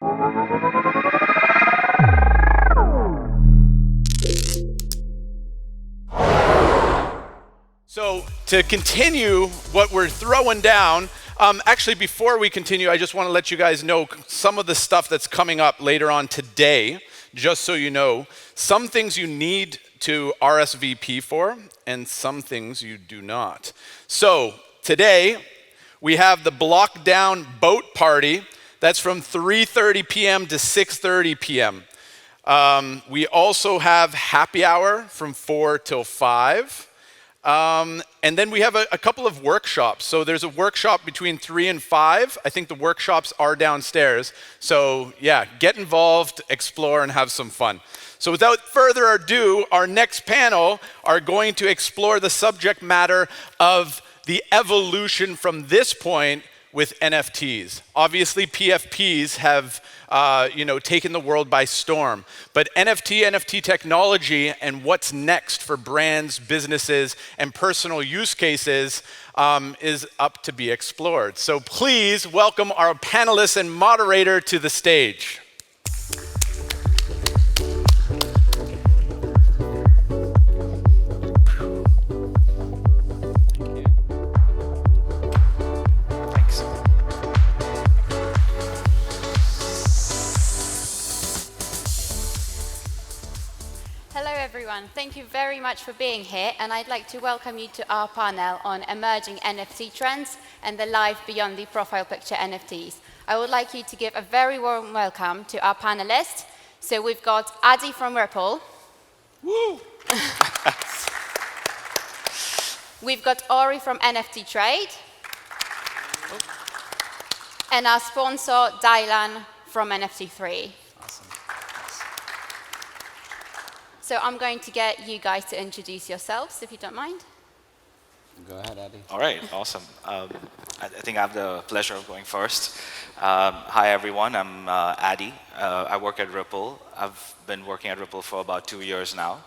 So to continue what we're throwing down, actually before we continue, I just want to let you guys know some of the stuff that's coming up later on today, just so you know. Some things you need to RSVP for, and some things you do not. So today, we have the BlockDown boat party. That's from 3:30 p.m. to 6:30 p.m. We also have happy hour from 4 till 5. And then we have a couple of workshops. So there's a workshop between 3 and 5. I think the workshops are downstairs. So yeah, get involved, explore, and have some fun. So without further ado, our next panel are going to explore the subject matter of the evolution from this point with NFTs. Obviously, PFPs have taken the world by storm. But NFT technology and what's next for brands, businesses, and personal use cases is up to be explored. So please welcome our panelists and moderator to the stage. Everyone, thank you very much for being here, and I'd like to welcome you to our panel on emerging NFT trends and the life beyond the profile picture NFTs. I would like you to give a very warm welcome to our panelists. So we've got Adi from Ripple. Woo! We've got Ori from NFT Trade. And our sponsor, Dylan from NFT3. So I'm going to get you guys to introduce yourselves, if you don't mind. Go ahead, Adi. All right, awesome. I think I have the pleasure of going first. Hi, everyone. I'm Adi. I work at Ripple. I've been working at Ripple for about 2 years now.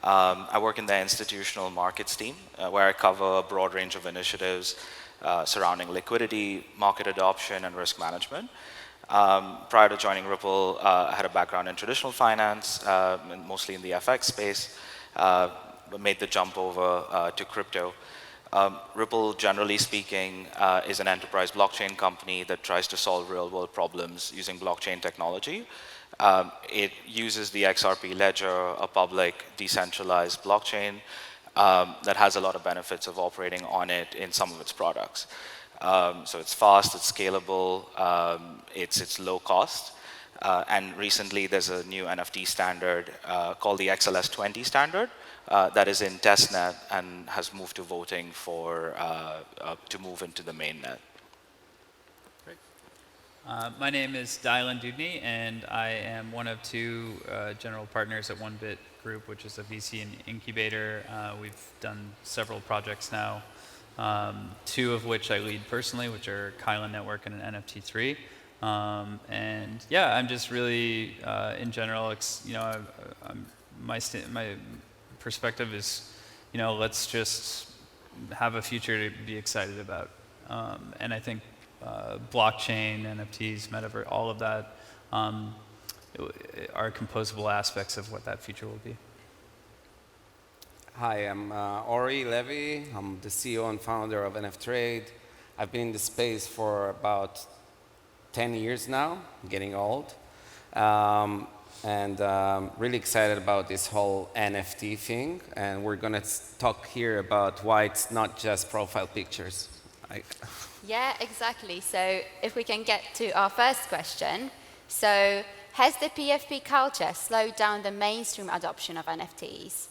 I work in the institutional markets team, where I cover a broad range of initiatives surrounding liquidity, market adoption, and risk management. Prior to joining Ripple, I had a background in traditional finance, mostly in the FX space, but made the jump over to crypto. Ripple, generally speaking, is an enterprise blockchain company that tries to solve real-world problems using blockchain technology. It uses the XRP ledger, a public, decentralized blockchain that has a lot of benefits of operating on it in some of its products. So it's fast, it's scalable, it's low cost. And recently there's a new NFT standard called the XLS20 standard that is in testnet and has moved to voting for to move into the mainnet. Great. My name is Dylan Dudney, and I am one of 2 general partners at 1Bit Group, which is a VC and incubator. We've done several projects now. 2 of which I lead personally, which are Kylan Network and an NFT3. And yeah, I'm just really, in general, my perspective is, let's just have a future to be excited about. And I think blockchain, NFTs, metaverse, all of that are composable aspects of what that future will be. Hi, I'm Ori Levy. I'm the CEO and founder of NFT Trade. I've been in the space for about 10 years now, getting old. And really excited about this whole NFT thing. And we're going to talk here about why it's not just profile pictures. Yeah, exactly. So if we can get to our first question. So has the PFP culture slowed down the mainstream adoption of NFTs?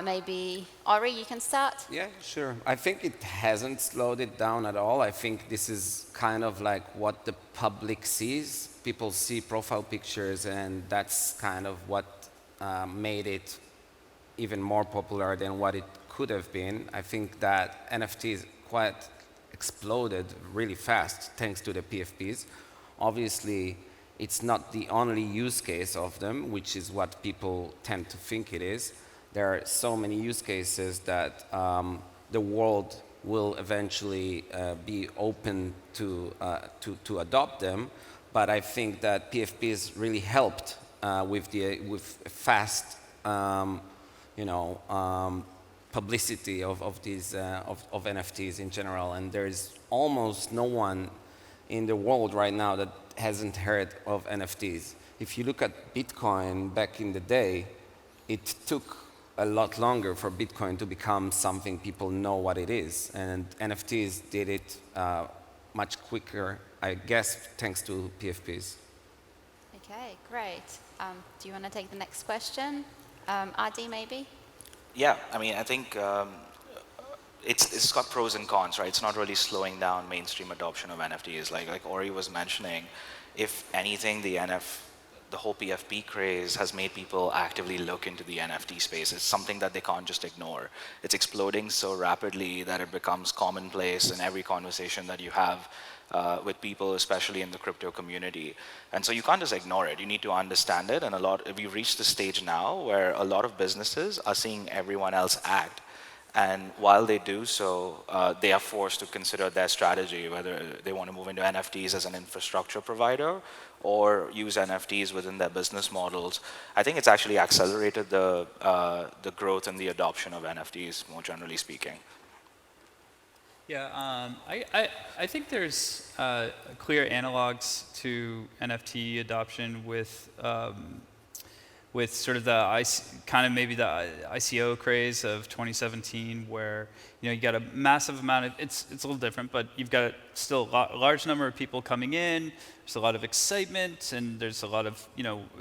Maybe, Ori, you can start? Yeah, sure. I think it hasn't slowed it down at all. I think this is kind of like what the public sees. People see profile pictures, and that's kind of what made it even more popular than what it could have been. I think that NFTs quite exploded really fast thanks to the PFPs. Obviously, it's not the only use case of them, which is what people tend to think it is. There are so many use cases that the world will eventually be open to adopt them. but I think that PFPs really helped with fast, publicity of these of NFTs in general. And there is almost no one in the world right now that hasn't heard of NFTs. If you look at Bitcoin back in the day, it took a lot longer for Bitcoin to become something people know what it is. And NFTs did it much quicker, I guess, thanks to PFPs. Okay, great. Do you want to take the next question? Adi, maybe? Yeah, I mean, I think it's got pros and cons, right? It's not really slowing down mainstream adoption of NFTs. Like Ori was mentioning, if anything, the whole PFP craze has made people actively look into the NFT space. It's something that they can't just ignore. It's exploding so rapidly that it becomes commonplace in every conversation that you have with people, especially in the crypto community. And so you can't just ignore it. You need to understand it. And we've reached the stage now where a lot of businesses are seeing everyone else act. And while they do so, they are forced to consider their strategy, whether they want to move into NFTs as an infrastructure provider or use NFTs within their business models. I think it's actually accelerated the growth and the adoption of NFTs, more generally speaking. Yeah, I think there's clear analogs to NFT adoption with sort of the maybe the ICO craze of 2017, where you got a massive amount of it's a little different, but you've got still a large number of people coming in. There's a lot of excitement, and there's a lot of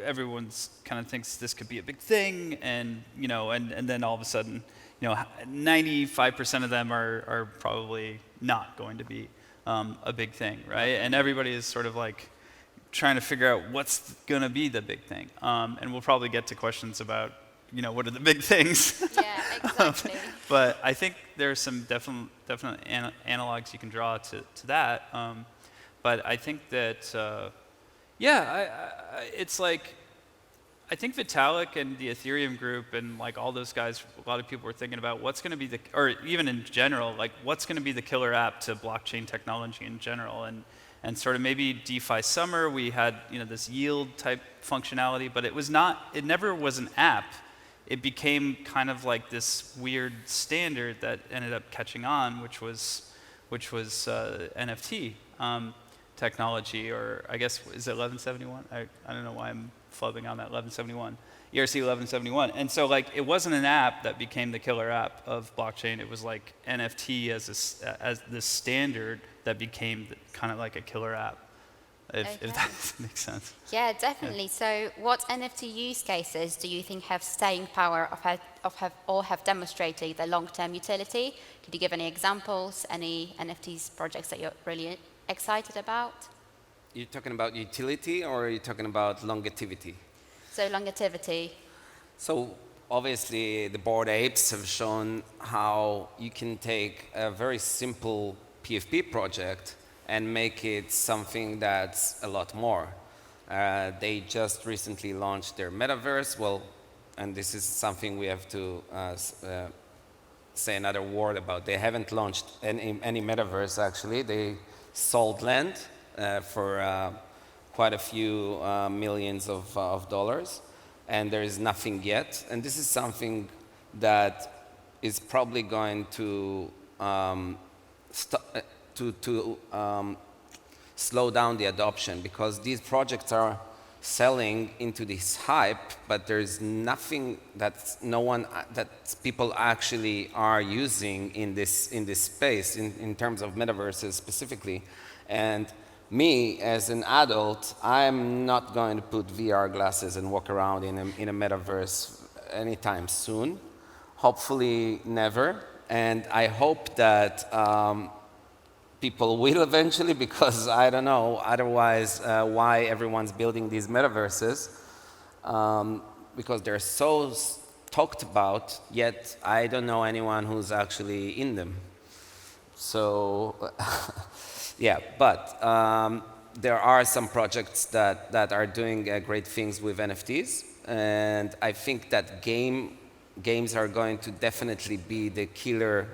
everyone's kind of thinks this could be a big thing, and and then all of a sudden 95% of them are probably not going to be a big thing, right? And everybody is sort of like trying to figure out what's going to be the big thing. And we'll probably get to questions about, what are the big things? Yeah, exactly. But I think there's some definite analogs you can draw to that. But I think that, it's like, I think Vitalik and the Ethereum group and like all those guys, a lot of people were thinking about what's going to be or even in general, like what's going to be the killer app to blockchain technology in general. And sort of maybe DeFi Summer, we had this yield type functionality, but it never was an app. It became kind of like this weird standard that ended up catching on, which was NFT technology, or I guess, is it 1171? I don't know why I'm flubbing on that, 1171. ERC 1171. And so like it wasn't an app that became the killer app of blockchain. It was like NFT as the standard that became kind of like a killer app, if that makes sense. Yeah, definitely. Yeah. So what NFT use cases do you think have staying power or have demonstrated their long-term utility? Could you give any examples, any NFTs projects that you're really excited about? You're talking about utility, or are you talking about longevity? So longevity. So obviously the Bored Apes have shown how you can take a very simple PFP project and make it something that's a lot more. They just recently launched their metaverse. Well, and this is something we have to say another word about. They haven't launched any metaverse, actually. They sold land for quite a few millions of dollars, and there is nothing yet. And this is something that is probably going to slow down the adoption, because these projects are selling into this hype, but there's nothing that people actually are using in this space in terms of metaverses specifically. And me as an adult, I'm not going to put VR glasses and walk around in a metaverse anytime soon. Hopefully never. And I hope that people will eventually, because I don't know otherwise why everyone's building these metaverses, because they're so talked about, yet I don't know anyone who's actually in them. So yeah, but there are some projects that are doing great things with NFTs, and I think that games are going to definitely be the killer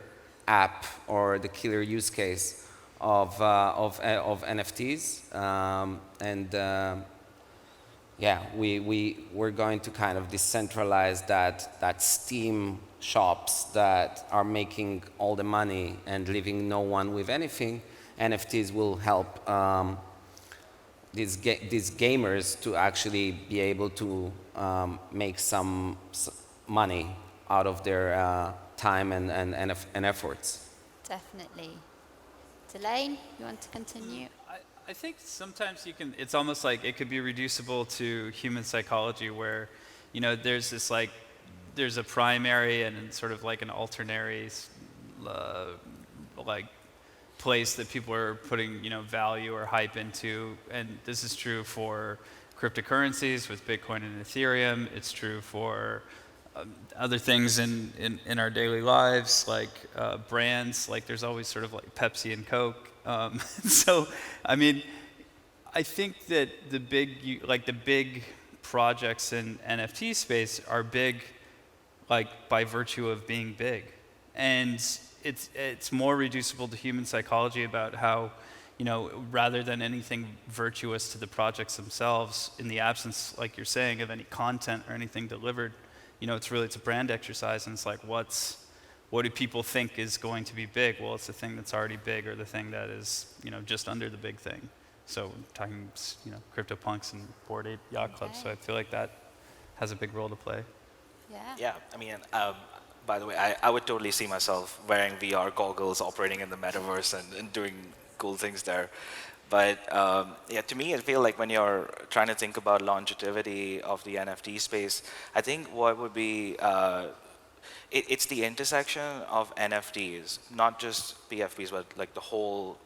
app or the killer use case of NFTs, yeah, we're going to kind of decentralize that Steam shops that are making all the money and leaving no one with anything. NFTs will help these gamers to actually be able to make some money out of their time and efforts. Definitely. Delane, you want to continue? I think sometimes you can, it's almost like it could be reducible to human psychology where, there's this like, there's a primary and sort of like an alternary like place that people are putting, value or hype into. And this is true for cryptocurrencies with Bitcoin and Ethereum. It's true for other things in our daily lives, like brands, like there's always sort of like Pepsi and Coke. So, I mean, I think that the big projects in NFT space are big, like by virtue of being big, and it's more reducible to human psychology about how, rather than anything virtuous to the projects themselves, in the absence, like you're saying, of any content or anything delivered, it's a brand exercise, and it's like what do people think is going to be big? Well, it's the thing that's already big or the thing that is, just under the big thing. So talking, CryptoPunks and Bored Ape Yacht Club. So I feel like that has a big role to play. Yeah. Yeah, I mean, by the way, I would totally see myself wearing VR goggles, operating in the metaverse and doing cool things there. But yeah, to me, I feel like when you're trying to think about longevity of the NFT space, I think what would be it's the intersection of NFTs, not just PFPs, but like the whole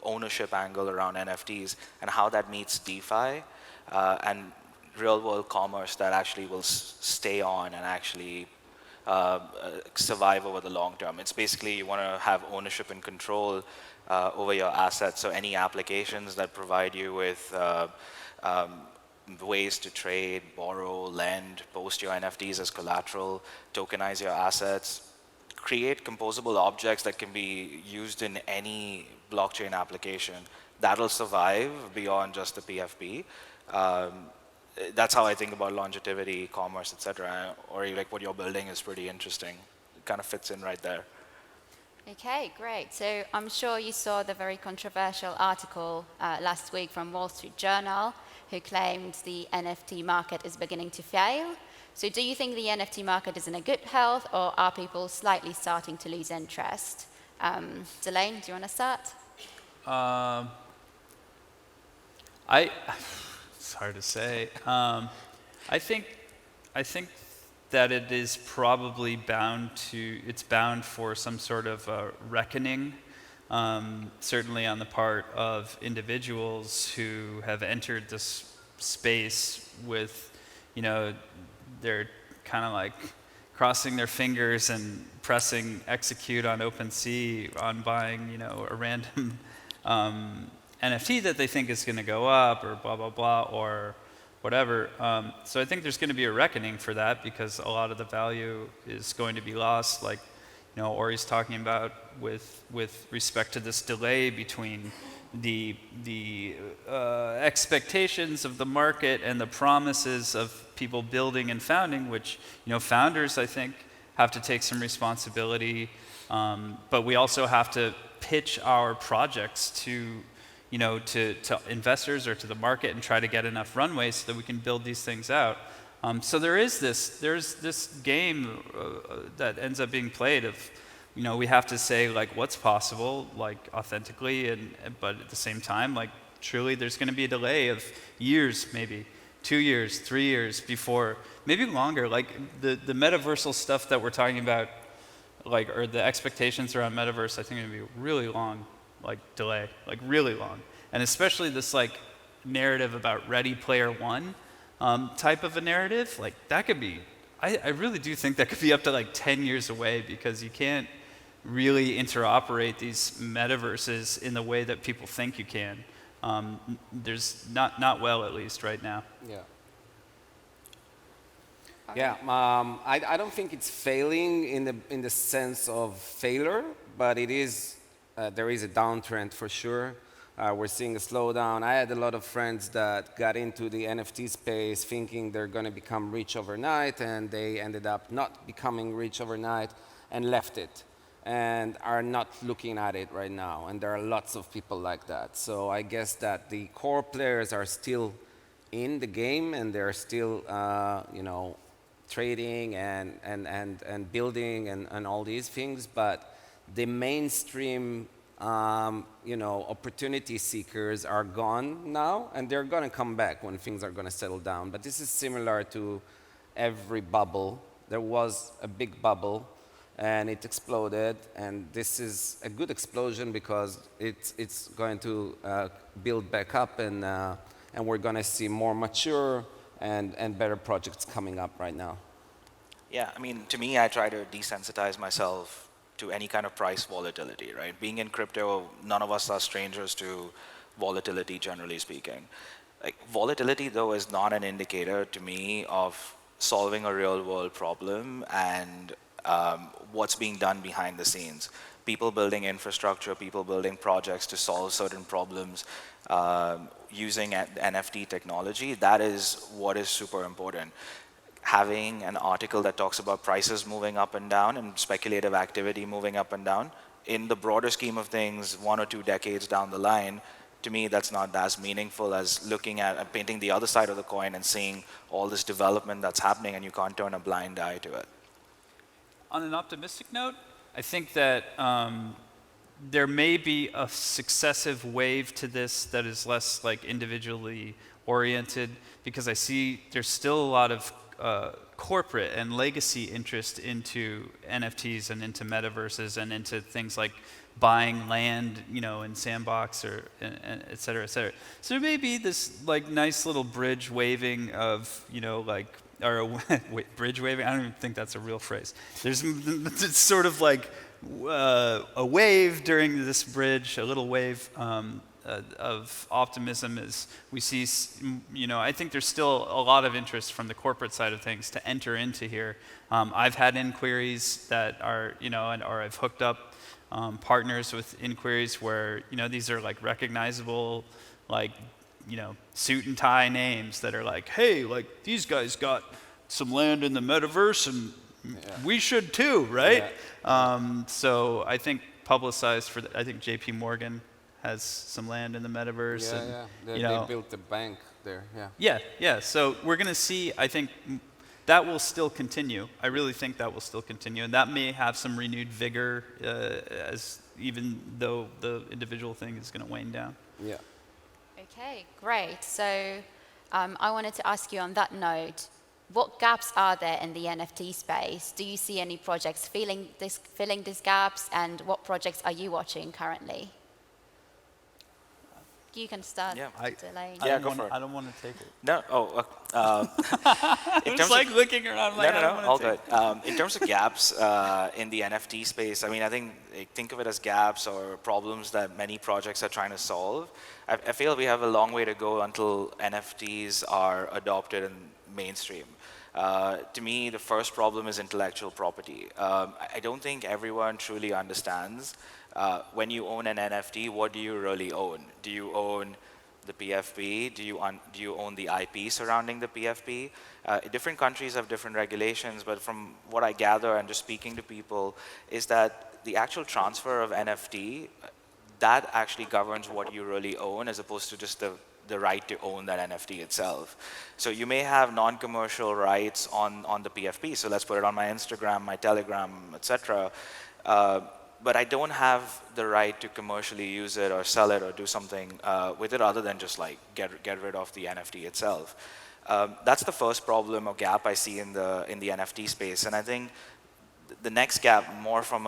ownership angle around NFTs and how that meets DeFi and real world commerce that actually will stay on and actually survive over the long term. It's basically you want to have ownership and control over your assets. So any applications that provide you with ways to trade, borrow, lend, post your NFTs as collateral, tokenize your assets, create composable objects that can be used in any blockchain application that'll survive beyond just the PFP. That's how I think about longevity, commerce, etc. Or like what you're building is pretty interesting. It kind of fits in right there. Okay, great. So I'm sure you saw the very controversial article last week from Wall Street Journal, who claimed the NFT market is beginning to fail. So do you think the NFT market is in a good health, or are people slightly starting to lose interest? Delane, do you want to start? It's hard to say. I think that it is probably it's bound for some sort of reckoning, certainly on the part of individuals who have entered this space with, they're kind of like crossing their fingers and pressing execute on OpenSea on buying, a random NFT that they think is going to go up or blah, blah, blah, or whatever. So I think there's going to be a reckoning for that because a lot of the value is going to be lost, like, Ori's talking about with respect to this delay between the expectations of the market and the promises of people building and founding, which, founders, I think, have to take some responsibility, but we also have to pitch our projects to investors or to the market and try to get enough runway so that we can build these things out. So there's this game that ends up being played of, we have to say like what's possible, like authentically, but at the same time, like truly there's going to be a delay of years, maybe 2 years, 3 years before, maybe longer, like the metaversal stuff that we're talking about, like, or the expectations around metaverse, I think are going to be really long, like delay, like really long. And especially this like narrative about Ready Player One type of a narrative, like that could be, I really do think that could be up to like 10 years away because you can't really interoperate these metaverses in the way that people think you can. There's not well, at least right now. Yeah. Yeah, I don't think it's failing in the sense of failure, but it is there is a downtrend for sure. We're seeing a slowdown. I had a lot of friends that got into the NFT space thinking they're going to become rich overnight, and they ended up not becoming rich overnight and left it and are not looking at it right now. And there are lots of people like that. So I guess that the core players are still in the game, and they're still, trading and building and all these things. But the mainstream opportunity seekers are gone now, and they're going to come back when things are going to settle down. But this is similar to every bubble. There was a big bubble, and it exploded, and this is a good explosion because it's going to build back up, and we're going to see more mature and better projects coming up right now. Yeah, I mean, to me, I try to desensitize myself to any kind of price volatility, right? Being in crypto, none of us are strangers to volatility, generally speaking. Like, volatility, though, is not an indicator to me of solving a real-world problem and what's being done behind the scenes. People building infrastructure, people building projects to solve certain problems using NFT technology, that is what is super important. Having an article that talks about prices moving up and down and speculative activity moving up and down, in the broader scheme of things, 1 or 2 decades down the line, to me, that's not as meaningful as looking at and painting the other side of the coin and seeing all this development that's happening, and you can't turn a blind eye to it. On an optimistic note, I think that there may be a successive wave to this that is less like individually oriented, because I see there's still a lot of corporate and legacy interest into NFTs and into metaverses and into things like buying land, in Sandbox or and et cetera, et cetera. So there may be this like nice little bridge waving of, bridge waving. I don't even think that's a real phrase. It's sort of like a wave during this bridge, a little wave of optimism as we see, I think there's still a lot of interest from the corporate side of things to enter into here. I've had inquiries that are, or I've hooked up partners with inquiries where, these are like recognizable, like, suit and tie names that are like, hey, like these guys got some land in the metaverse and we should too, right? Yeah. So I think publicized I think JP Morgan has some land in the metaverse. They built a bank there, Yeah. So we're going to see, I think, that will still continue. I really think that will still continue. And that may have some renewed vigor as even though the individual thing is going to wane down. Yeah. Okay, great. So I wanted to ask you on that note, what gaps are there in the NFT space? Do you see any projects filling these gaps, and what projects are you watching currently? You can start, Delane. Yeah, go for it. I don't want to take it. No, it was like looking around like, no, all good. In terms of gaps in the NFT space, I mean, I think of it as gaps or problems that many projects are trying to solve. I feel we have a long way to go until NFTs are adopted in mainstream. To me, the first problem is intellectual property. I don't think everyone truly understands when you own an NFT, what do you really own? Do you own the PFP? Do you own the IP surrounding the PFP? Different countries have different regulations, but from what I gather and just speaking to people is that the actual transfer of NFT, that actually governs what you really own as opposed to just the right to own that NFT itself. So you may have non-commercial rights on the PFP. So let's put it on my Instagram, my Telegram, etc. But I don't have the right to commercially use it or sell it or do something with it other than just like get rid of the NFT itself. That's the first problem or gap I see in the NFT space. And I think the next gap, more from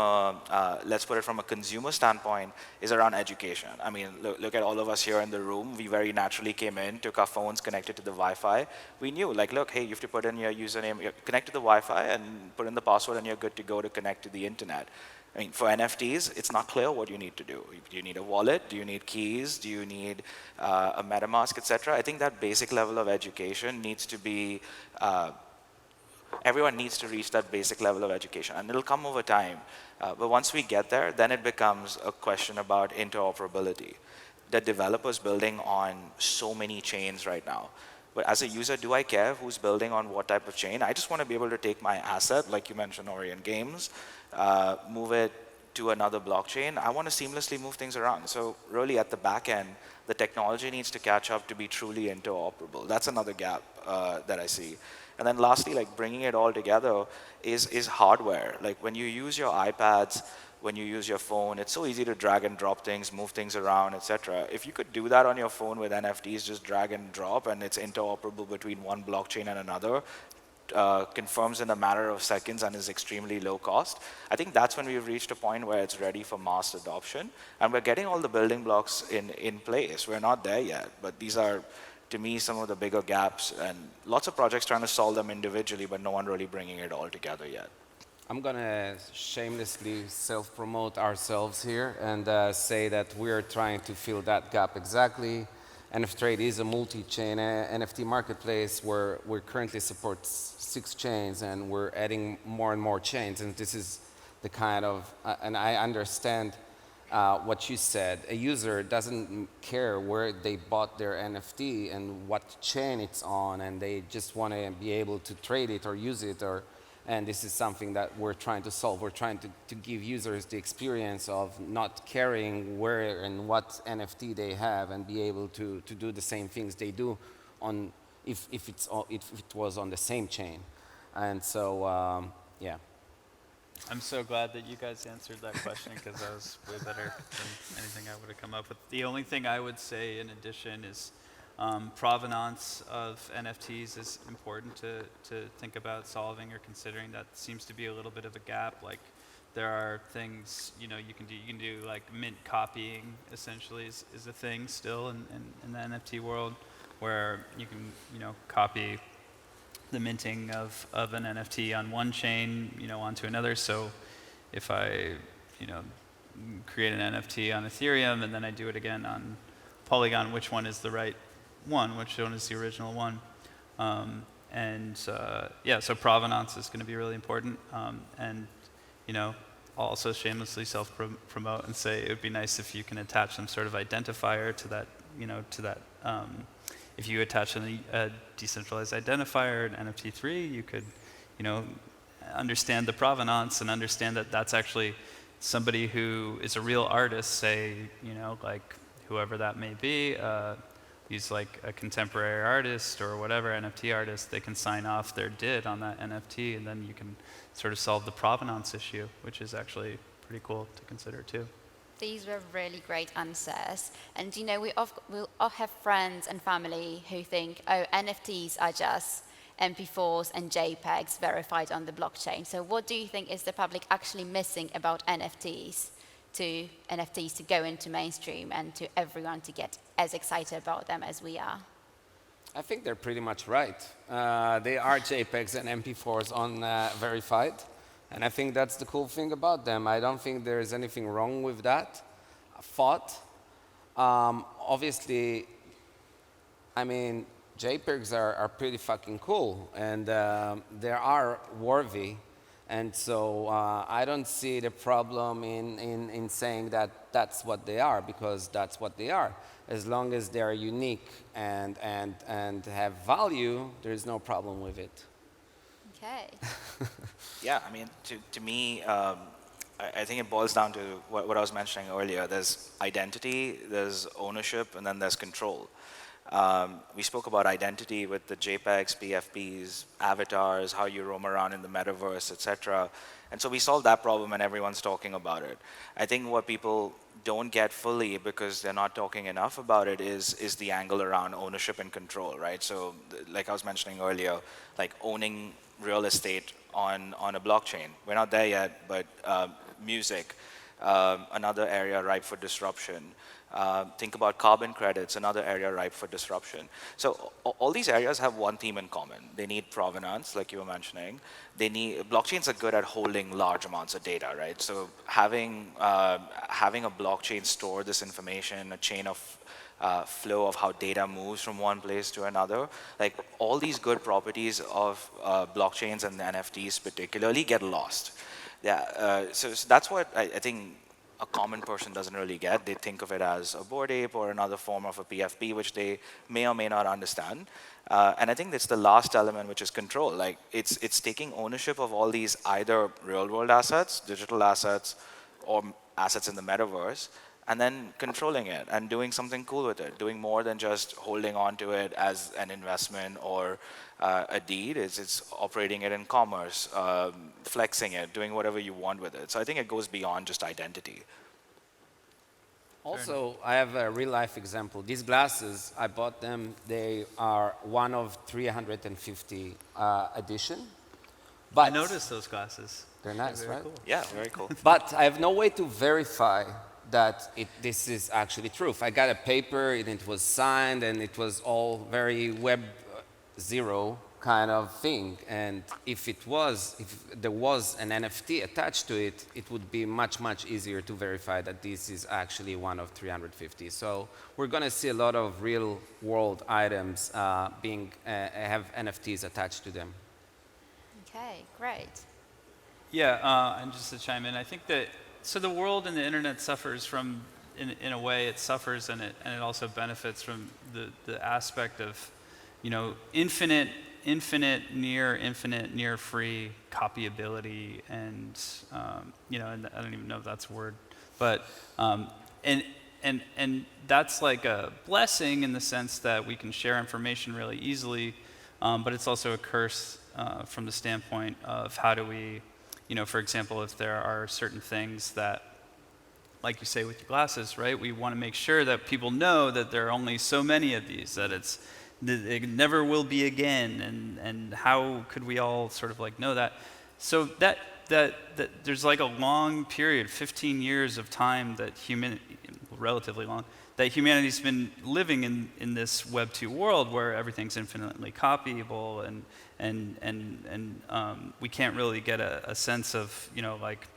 let's put it from a consumer standpoint, is around education. I mean, look at all of us here in the room. We very naturally came in, took our phones, connected to the Wi-Fi. We knew, like, look, hey, you have to put in your username, connect to the Wi-Fi, and put in the password, and you're good to go to connect to the internet. I mean, for NFTs, it's not clear what you need to do. Do you need a wallet? Do you need keys? Do you need a MetaMask, etc.? I think that basic level of education needs to be Everyone needs to reach that basic level of education, and it'll come over time. But once we get there, then it becomes a question about interoperability. The developers building on so many chains right now. But as a user, do I care who's building on what type of chain? I just want to be able to take my asset, like you mentioned, Ori, in games, move it to another blockchain. I want to seamlessly move things around. So really, at the back end, the technology needs to catch up to be truly interoperable. That's another gap that I see. And then lastly, like bringing it all together is hardware. Like when you use your iPads, when you use your phone, it's so easy to drag and drop things, move things around, etc. If you could do that on your phone with NFTs, just drag and drop, and it's interoperable between one blockchain and another, confirms in a matter of seconds and is extremely low cost, I think that's when we've reached a point where it's ready for mass adoption. And we're getting all the building blocks in place. We're not there yet, but these are, to me, some of the bigger gaps, and lots of projects trying to solve them individually, but no one really bringing it all together yet. I'm going to shamelessly self-promote ourselves here and say that we're trying to fill that gap exactly. NFT Trade is a multi-chain NFT marketplace where we currently support 6 chains, and we're adding more and more chains. And this is the kind of, and I understand what you said. A user doesn't care where they bought their NFT and what chain it's on, and they just want to be able to trade it or use it. And this is something that we're trying to solve. We're trying to give users the experience of not caring where and what NFT they have, and be able to do the same things they do on if it was on the same chain. And so, yeah. I'm so glad that you guys answered that question, because that was way better than anything I would have come up with. The only thing I would say in addition is provenance of NFTs is important to think about solving or considering. That seems to be a little bit of a gap. Like there are things you can do like mint copying essentially is a thing still in the NFT world, where you can copy the minting of an NFT on one chain onto another. So if I create an NFT on Ethereum and then I do it again on Polygon, which one is the right one, which one is the original one? Yeah, so provenance is going to be really important. And I'll also shamelessly self-promote and say it would be nice if you can attach some sort of identifier to that, if you attach a decentralized identifier, an NFT3, you could, understand the provenance and understand that that's actually somebody who is a real artist, say, like whoever that may be, he's like a contemporary artist or whatever, NFT artist, they can sign off their did on that NFT, and then you can sort of solve the provenance issue, which is actually pretty cool to consider too. These were really great answers. And we all have friends and family who think, oh, NFTs are just MP4s and JPEGs verified on the blockchain. So what do you think is the public actually missing about NFTs to go into mainstream and to everyone to get as excited about them as we are? I think they're pretty much right. They are JPEGs and MP4s on verified. And I think that's the cool thing about them. I don't think there's anything wrong with that thought. Obviously, I mean, JPEGs are pretty fucking cool, and they are worthy. And so I don't see the problem in saying that that's what they are, because that's what they are. As long as they're unique and have value, there's no problem with it. Okay. Yeah, I mean, to me, I think it boils down to what I was mentioning earlier. There's identity, there's ownership, and then there's control. We spoke about identity with the JPEGs, PFPs, avatars, how you roam around in the metaverse, etc. And so we solved that problem, and everyone's talking about it. I think what people don't get fully, because they're not talking enough about it, is the angle around ownership and control, right? So like I was mentioning earlier, like owning real estate on a blockchain. We're not there yet, but music, another area ripe for disruption. Think about carbon credits, another area ripe for disruption. So all these areas have one theme in common. They need provenance, like you were mentioning. Blockchains are good at holding large amounts of data, right? So having a blockchain store this information, a chain of flow of how data moves from one place to another. Like all these good properties of blockchains and NFTs particularly get lost. Yeah, so that's what I think a common person doesn't really get. They think of it as a Bored Ape or another form of a PFP, which they may or may not understand. And I think that's the last element, which is control. Like it's taking ownership of all these either real-world assets, digital assets, or assets in the metaverse, and then controlling it and doing something cool with it, doing more than just holding on to it as an investment or a deed. It's operating it in commerce, flexing it, doing whatever you want with it. So I think it goes beyond just identity. Also, I have a real life example. These glasses, I bought them. They are one of 350 edition. But I noticed those glasses. they're nice, Very right? cool. Yeah, very cool. But I have no way to verify that this is actually true. I got a paper and it was signed and it was all very Web 0 kind of thing. And if there was an NFT attached to it, it would be much, much easier to verify that this is actually one of 350. So we're going to see a lot of real world items have NFTs attached to them. Okay, great. Yeah, and just to chime in, I think that so the world and the internet suffers from, in a way, it suffers and it also benefits from the aspect of, infinite, near free copyability, and and I don't even know if that's a word, but and that's like a blessing in the sense that we can share information really easily, but it's also a curse from the standpoint of how do we. For example, if there are certain things that, like you say with your glasses, right? We want to make sure that people know that there are only so many of these, that it never will be again, and how could we all sort of like know that? So that there's like a long period, 15 years of time that relatively long, that humanity's been living in this Web 2 world where everything's infinitely copyable, and we can't really get a sense of, like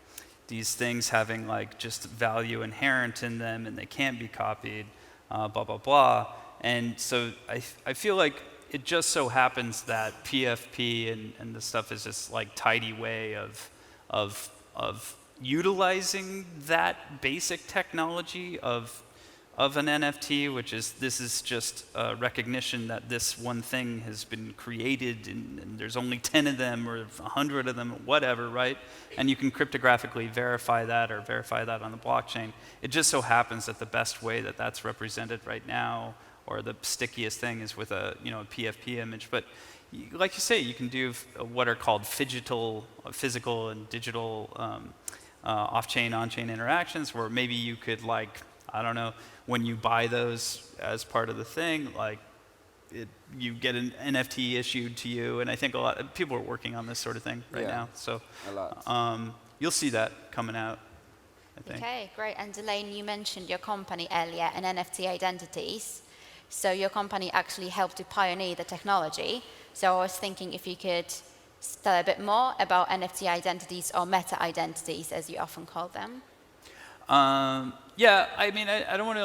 these things having like just value inherent in them and they can't be copied, blah, blah, blah. And so I feel like it just so happens that PFP and the stuff is this like tidy way of utilizing that basic technology of an NFT, which is, this is just a recognition that this one thing has been created and there's only 10 of them or 100 of them, whatever, right? And you can cryptographically verify that or verify that on the blockchain. It just so happens that the best way that that's represented right now, or the stickiest thing, is with a PFP image. But like you say, you can do what are called physical and digital off-chain, on-chain interactions, where maybe you could, like, I don't know, when you buy those as part of the thing, like you get an NFT issued to you, and I think a lot of people are working on this sort of thing right now. So a lot. You'll see that coming out, I think. Okay, great. And Elaine, you mentioned your company earlier, and NFT Identities. So your company actually helped to pioneer the technology. So I was thinking if you could tell a bit more about NFT identities, or meta identities, as you often call them. Yeah, I mean, I don't want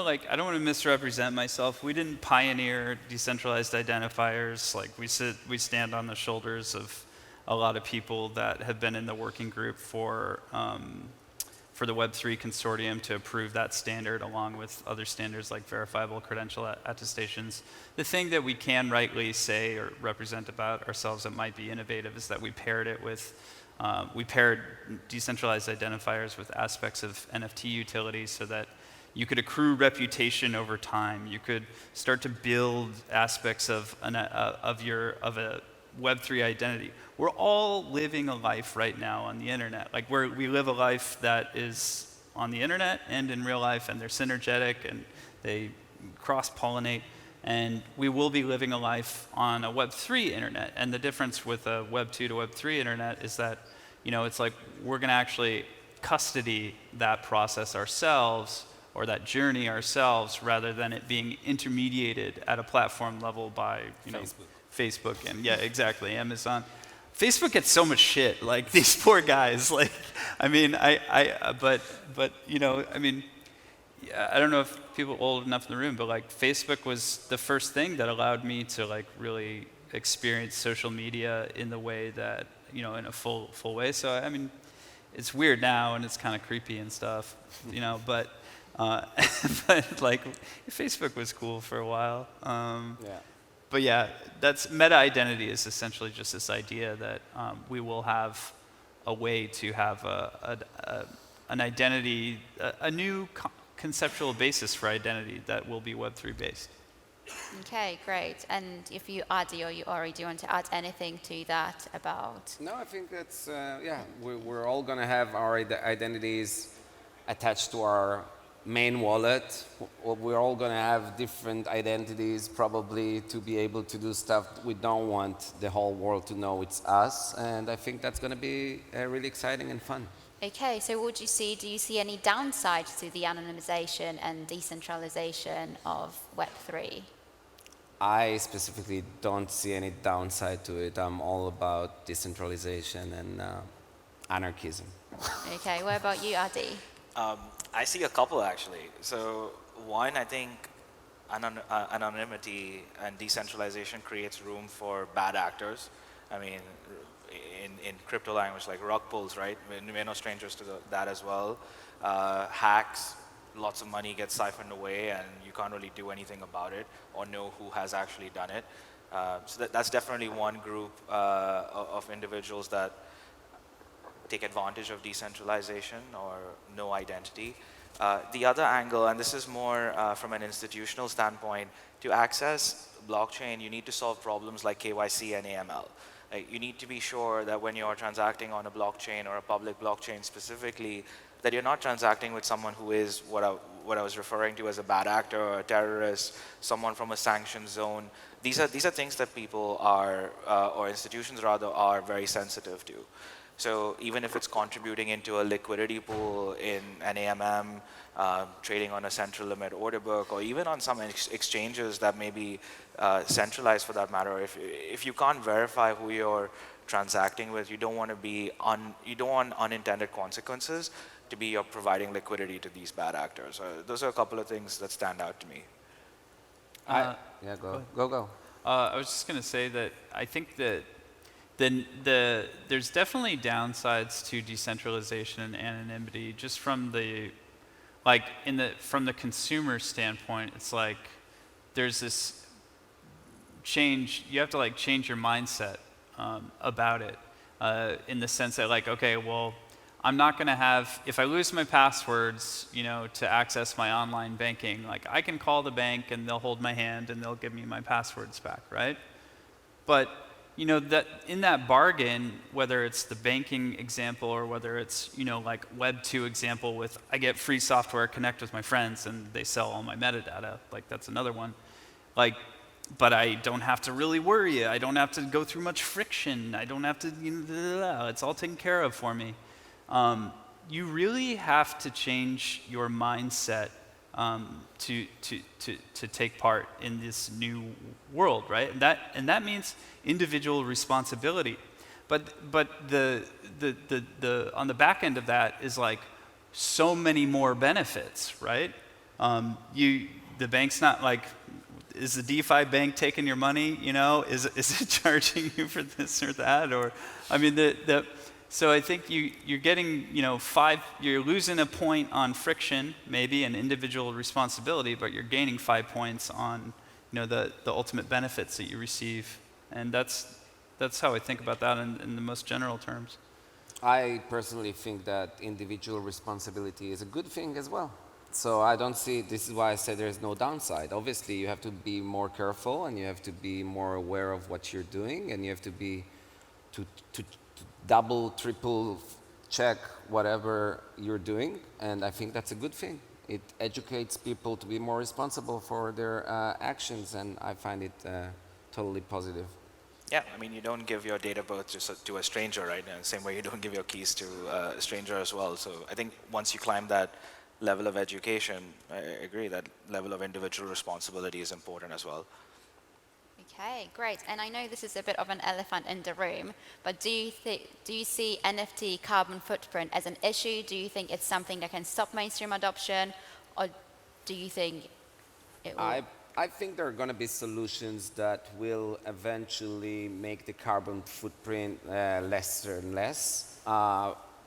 to misrepresent myself. We didn't pioneer decentralized identifiers. Like we stand on the shoulders of a lot of people that have been in the working group for the Web3 consortium to approve that standard, along with other standards like verifiable credential attestations. The thing that we can rightly say or represent about ourselves that might be innovative is that we paired it with we paired decentralized identifiers with aspects of NFT utilities so that you could accrue reputation over time. You could start to build aspects of a Web3 identity. We're all living a life right now on the internet. Like we live a life that is on the internet and in real life, and they're synergetic and they cross-pollinate. And we will be living a life on a Web3 internet. And the difference with a Web2 to Web3 internet is that, it's like we're going to actually custody that process ourselves, or that journey ourselves, rather than it being intermediated at a platform level by, Facebook and, yeah, exactly, Amazon. Facebook gets so much shit, like these poor guys. Like, I mean, but yeah, I don't know if people old enough in the room, but like Facebook was the first thing that allowed me to like really experience social media in the way that, you know, in a full way. So I mean, it's weird now and it's kind of creepy and stuff, you know, but but like Facebook was cool for a while. Yeah. But yeah, that's meta identity is essentially just this idea that we will have a way to have an identity, a new conceptual basis for identity that will be Web3 based. Okay, great. And if you, Adi or you, Ori, do you want to add anything to that about? No, I think that's, yeah, we're all going to have our identities attached to our main wallet. We're all going to have different identities probably to be able to do stuff we don't want the whole world to know it's us. And I think that's going to be really exciting and fun. Okay, so what do you see any downsides to the anonymization and decentralization of Web3? I specifically don't see any downside to it. I'm all about decentralization and anarchism. Okay, what about you, Adi? I see a couple actually. So one, I think anonymity and decentralization creates room for bad actors. I mean, in crypto language, like rug pulls, right? We're no strangers to that as well. Hacks, lots of money gets siphoned away and you can't really do anything about it or know who has actually done it. So that's definitely one group of individuals that take advantage of decentralization or no identity. The other angle, and this is more from an institutional standpoint, to access blockchain, you need to solve problems like KYC and AML. You need to be sure that when you're transacting on a blockchain or a public blockchain specifically, that you're not transacting with someone who is what I was referring to as a bad actor or a terrorist, someone from a sanctioned zone. These are things that people are, or institutions rather, are very sensitive to. So even if it's contributing into a liquidity pool in an AMM, trading on a central limit order book, or even on some exchanges that may be centralized for that matter, if you can't verify who you're transacting with, you don't want unintended consequences to be you're providing liquidity to these bad actors. Those are a couple of things that stand out to me. Yeah, go. I was just going to say that I think that there's definitely downsides to decentralization and anonymity just from the from the consumer standpoint. It's like there's this change, you have to like change your mindset about it in the sense that like, okay, well, I'm not going to have, if I lose my passwords, you know, to access my online banking, like I can call the bank and they'll hold my hand and they'll give me my passwords back, right? But you know, that in that bargain, whether it's the banking example or whether it's, you know, like Web 2 example with I get free software, connect with my friends, and they sell all my metadata, like that's another one. Like, but I don't have to really worry. I don't have to go through much friction. I don't have to, you know, it's all taken care of for me. You really have to change your mindset to take part in this new world, right? And that means individual responsibility. But the on the back end of that is like so many more benefits, right? The bank's not like, is the DeFi bank taking your money? You know, is it charging you for this or that? Or, I mean, so I think you're getting, you know, you're losing a point on friction, maybe an individual responsibility, but you're gaining 5 points on, you know, the ultimate benefits that you receive. And that's how I think about that in the most general terms. I personally think that individual responsibility is a good thing as well. So I don't see, this is why I said there's no downside. Obviously, you have to be more careful and you have to be more aware of what you're doing and you have to be, to double, triple check whatever you're doing. And I think that's a good thing. It educates people to be more responsible for their actions and I find it totally positive. Yeah, I mean, you don't give your date of birth to a stranger, right? And the same way you don't give your keys to a stranger as well. So I think once you climb that level of education, I agree that level of individual responsibility is important as well. Okay, great. And I know this is a bit of an elephant in the room, but do you see NFT carbon footprint as an issue? Do you think it's something that can stop mainstream adoption? Or do you think it will? I think there are going to be solutions that will eventually make the carbon footprint lesser and less.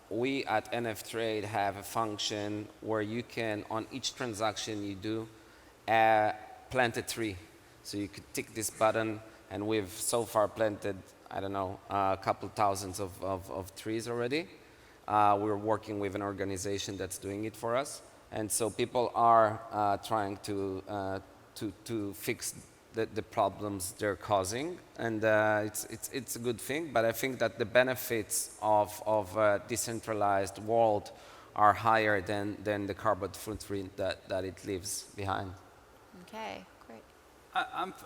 We at NF Trade have a function where you can, on each transaction you do, plant a tree. So you could tick this button, and we've so far planted, I don't know, a couple thousands of trees already. We're working with an organization that's doing it for us. And so people are trying to fix the problems they're causing, and it's a good thing. But I think that the benefits of a decentralized world are higher than the carbon footprint that it leaves behind. Okay, great.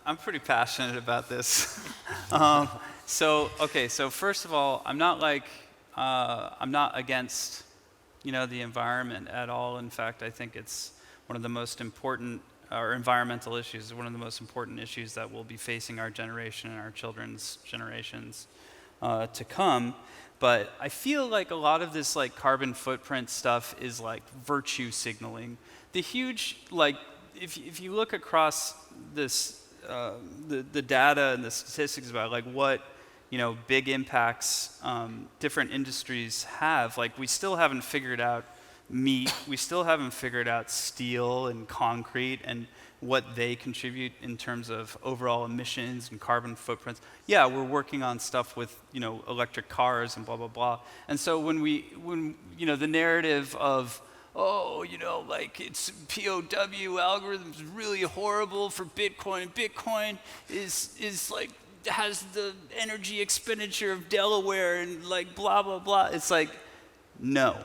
I'm pretty passionate about this. So first of all, I'm not against the environment at all. In fact, I think it's one of the most important, or environmental issues, one of the most important issues that we'll be facing our generation and our children's generations to come. But I feel like a lot of this like carbon footprint stuff is like virtue signaling. The huge, like, if you look across this, the data and the statistics about like what big impacts different industries have, like we still haven't figured out meat, we still haven't figured out steel and concrete and what they contribute in terms of overall emissions and carbon footprints. Yeah, we're working on stuff with electric cars and blah blah blah. And so when the narrative of like it's POW algorithms really horrible for Bitcoin. Bitcoin is like has the energy expenditure of Delaware and like blah blah blah. It's like no.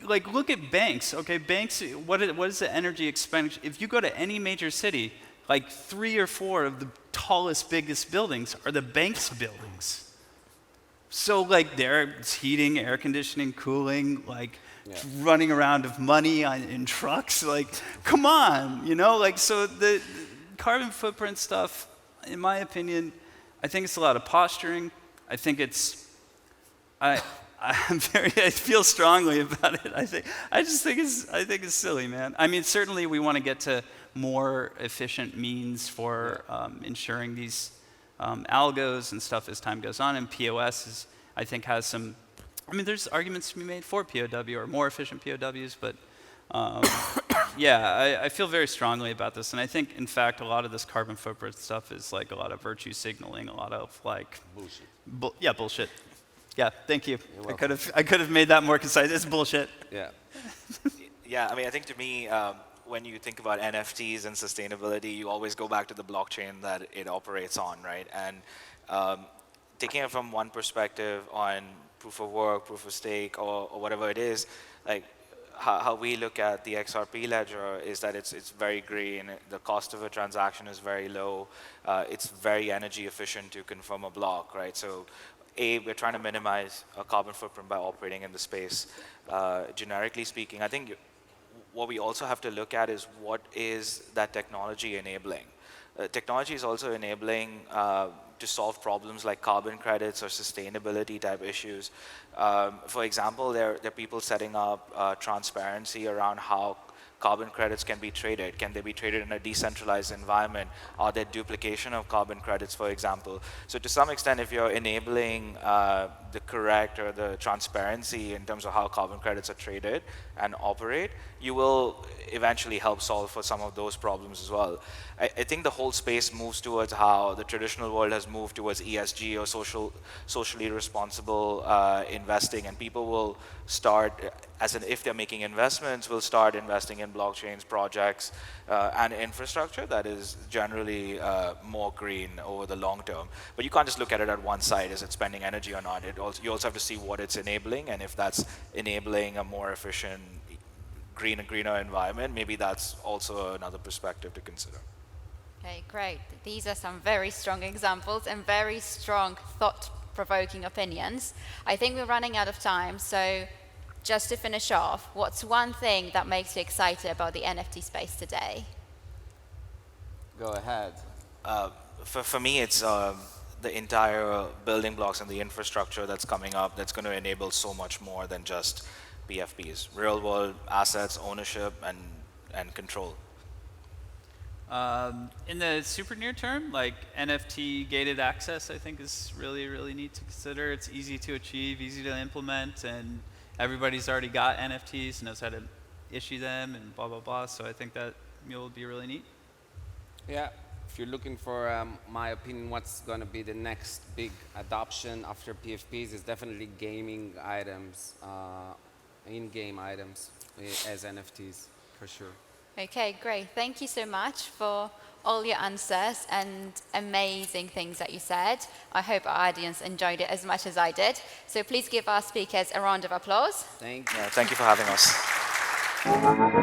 Like look at banks. Okay, banks. What is the energy expenditure? If you go to any major city, like 3 or 4 of the tallest, biggest buildings are the bank's buildings. So like there's heating, air conditioning, cooling, like. Yeah. Running around of money in trucks, like, come on, like, so the carbon footprint stuff, in my opinion, I think it's a lot of posturing. I think I feel strongly about it. I think it's silly, man. I mean, certainly we want to get to more efficient means for ensuring these algos and stuff as time goes on, and POS I think has some. I mean, there's arguments to be made for POW or more efficient POWs, but yeah, I feel very strongly about this. And I think, in fact, a lot of this carbon footprint stuff is like a lot of virtue signaling, a lot of like... Bullshit. Bullshit. Yeah, thank you. I could have made that more concise. It's bullshit. Yeah. Yeah, I mean, I think to me, when you think about NFTs and sustainability, you always go back to the blockchain that it operates on, right? And taking it from one perspective on proof of work, proof of stake, or whatever it is, like how we look at the XRP ledger is that it's very green. The cost of a transaction is very low. It's very energy efficient to confirm a block, right? So, we're trying to minimize a carbon footprint by operating in the space. Generically speaking, I think what we also have to look at is what is that technology enabling. Technology is also enabling to solve problems like carbon credits or sustainability type issues. For example, there are people setting up transparency around how carbon credits can be traded. Can they be traded in a decentralized environment? Are there duplication of carbon credits, for example? So to some extent, if you're enabling the correct or the transparency in terms of how carbon credits are traded and operate, you will eventually help solve for some of those problems as well. I think the whole space moves towards how the traditional world has moved towards ESG or socially responsible investing, and people will start, if they're making investments, will start investing in blockchains, projects, and infrastructure that is generally more green over the long term. But you can't just look at it at one side, is it spending energy or not? You also have to see what it's enabling, and if that's enabling a more efficient greener environment, maybe that's also another perspective to consider. Okay, great. These are some very strong examples and very strong thought-provoking opinions. I think we're running out of time, so just to finish off, what's one thing that makes you excited about the NFT space today? Go ahead. For me, it's the entire building blocks and the infrastructure that's coming up that's going to enable so much more than just PFPs. Real-world assets, ownership, and control. In the super near term, like NFT gated access, I think is really, really neat to consider. It's easy to achieve, easy to implement, and everybody's already got NFTs, knows how to issue them, and blah, blah, blah. So I think that will be really neat. Yeah, if you're looking for my opinion, what's going to be the next big adoption after PFPs is definitely gaming items, in-game items as NFTs, for sure. Okay, great. Thank you so much for all your answers and amazing things that you said. I hope our audience enjoyed it as much as I did. So please give our speakers a round of applause. Thank you. Yeah, thank you for having us.